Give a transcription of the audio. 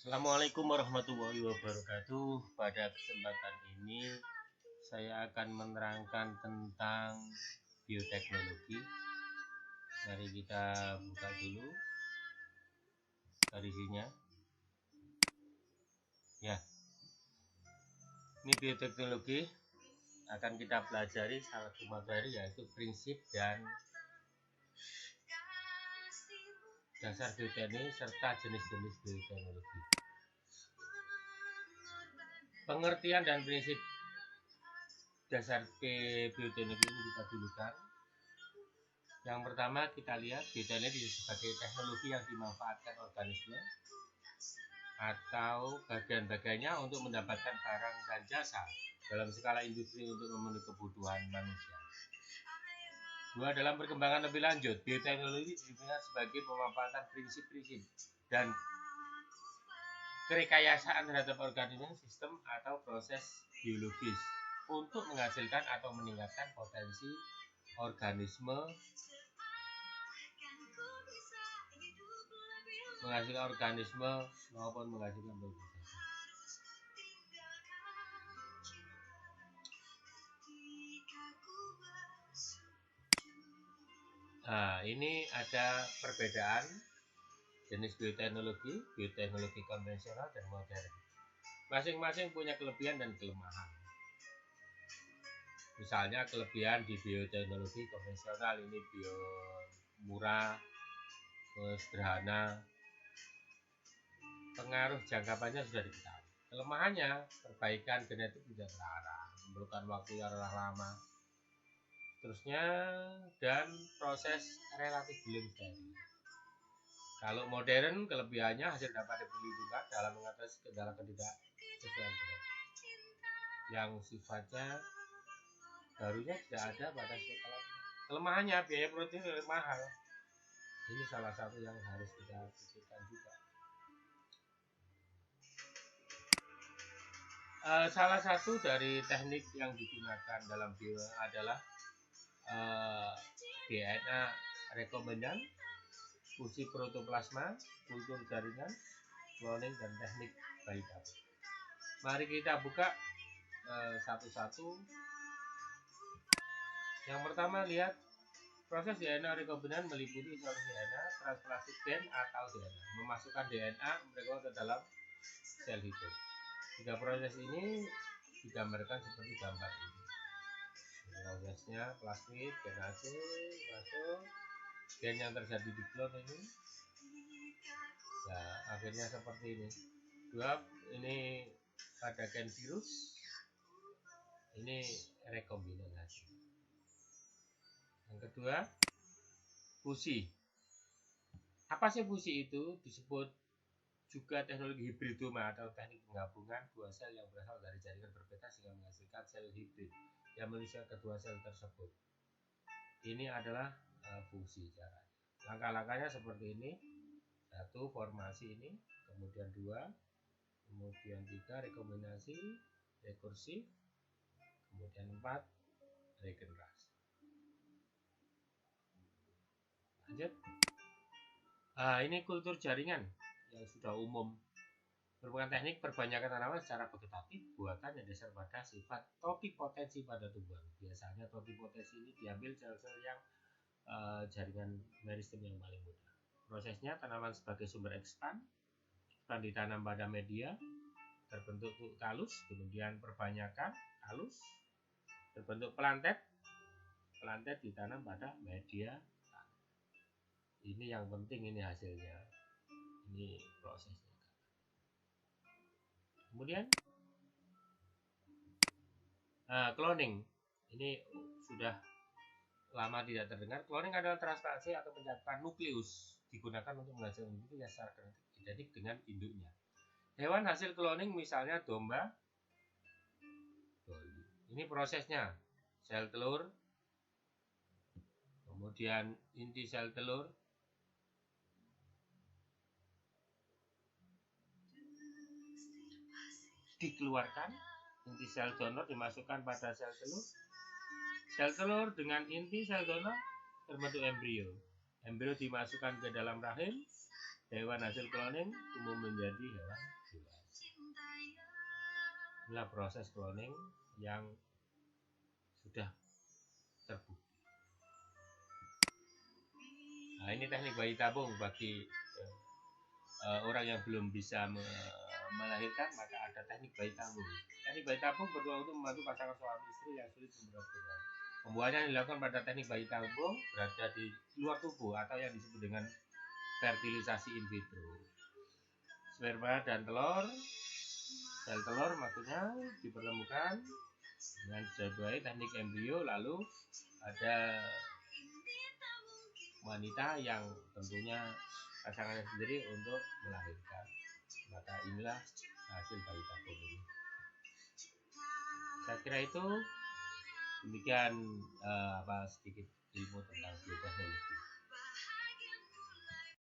Assalamualaikum warahmatullahi wabarakatuh. Pada kesempatan ini saya akan menerangkan tentang bioteknologi. Mari kita buka dulu garisnya. Ya, ini bioteknologi akan kita pelajari salah satu materi yaitu prinsip dan dasar bioteknologi serta jenis-jenis bioteknologi. Pengertian dan prinsip dasar bioteknologi ini kita dulukan. Yang pertama kita lihat bioteknologi sebagai teknologi yang dimanfaatkan organisme atau bagian-bagiannya untuk mendapatkan barang dan jasa dalam skala industri untuk memenuhi kebutuhan manusia. Dua, dalam perkembangan lebih lanjut, bioteknologi digunakan sebagai pemanfaatan prinsip-prinsip dan kerekayasaan terhadap organisme, sistem atau proses biologis untuk menghasilkan atau meningkatkan potensi organisme, maupun menghasilkan produk. Nah, ini ada perbedaan jenis bioteknologi konvensional dan modern. Masing-masing punya kelebihan dan kelemahan. Misalnya kelebihan di bioteknologi konvensional ini murah, sederhana, pengaruh jangka panjang sudah diketahui. Kelemahannya, perbaikan genetik tidak terarah, memerlukan waktu yang lama, terusnya, dan proses relatif belum steril. Kalau modern, kelebihannya hasil dapat diperlindungan dalam mengatasi kendala ketidaksesuaian yang sifatnya barunya tidak ada pada skala. Kelemahannya, biaya protein lebih mahal. Ini salah satu yang harus kita pikirkan juga. Salah satu dari teknik yang digunakan dalam bio adalah DNA rekombinan, fusi protoplasma, kultur jaringan, cloning, dan teknik bayi tabung. Mari kita buka satu-satu. Yang pertama, lihat proses DNA rekombinan meliputi isolasi DNA, transplantasi gen atau DNA, memasukkan DNA mereka ke dalam sel hidup. Tiga proses ini digambarkan seperti gambar ini. Prosesnya plasmid, genase masuk, gen yang terjadi di klon ini. Nah, akhirnya seperti ini. Dua, ini pada gen virus. Ini rekombinan hasil. Yang kedua, fusi. Apa sih fusi itu? Disebut juga teknologi hibridoma atau teknik penggabungan dua sel yang berasal dari jaringan berbeda sehingga menghasilkan sel hibrid yang mengisi kedua sel tersebut. Ini adalah fusi caranya. Langkah-langkahnya seperti ini. Satu, formasi ini, kemudian dua, kemudian tiga, rekombinasi, rekursi, kemudian empat, regenerasi. Lanjut. Ini kultur jaringan yang sudah umum, merupakan teknik perbanyakan tanaman secara vegetatif buatan yang dasar pada sifat totipotensi pada tumbuhan. Biasanya totipotensi ini diambil sel-sel yang jaringan meristem yang paling mudah. Prosesnya, tanaman sebagai sumber ekspan ditanam pada media terbentuk kalus, kemudian perbanyakan kalus terbentuk plantet ditanam pada media. Ini yang penting, ini hasilnya, ini prosesnya. Kemudian cloning ini sudah lama tidak terdengar. Cloning adalah transplantasi atau pencatatan nukleus digunakan untuk menghasilkan individu yang secara identik dengan induknya. Hewan hasil cloning misalnya domba. Ini prosesnya, sel telur, kemudian inti sel telur, dikeluarkan, inti sel donor dimasukkan pada sel telur. Sel telur dengan inti sel donor terbentuk embrio. Embrio dimasukkan ke dalam rahim. hewan hasil cloning tumbuh menjadi hewan dewasa. Inilah proses cloning yang sudah terbukti. Nah, ini teknik bayi tabung bagi orang yang belum bisa melahirkan, maka ada teknik bayi tabung. Teknik bayi tabung bertujuan untuk membantu pasangan suami istri yang sulit membuat keturunan. Pembuahan yang dilakukan pada teknik bayi tabung berada di luar tubuh atau yang disebut dengan fertilisasi in vitro. Sperma dan telur, sel telur maksudnya dipertemukan dengan sesuai teknik embrio, lalu ada wanita yang tentunya pasangannya sendiri untuk melahirkan. Maka inilah hasil bayi tabung ini. Saya kira itu demikian sedikit ilmu tentang bioteknologi.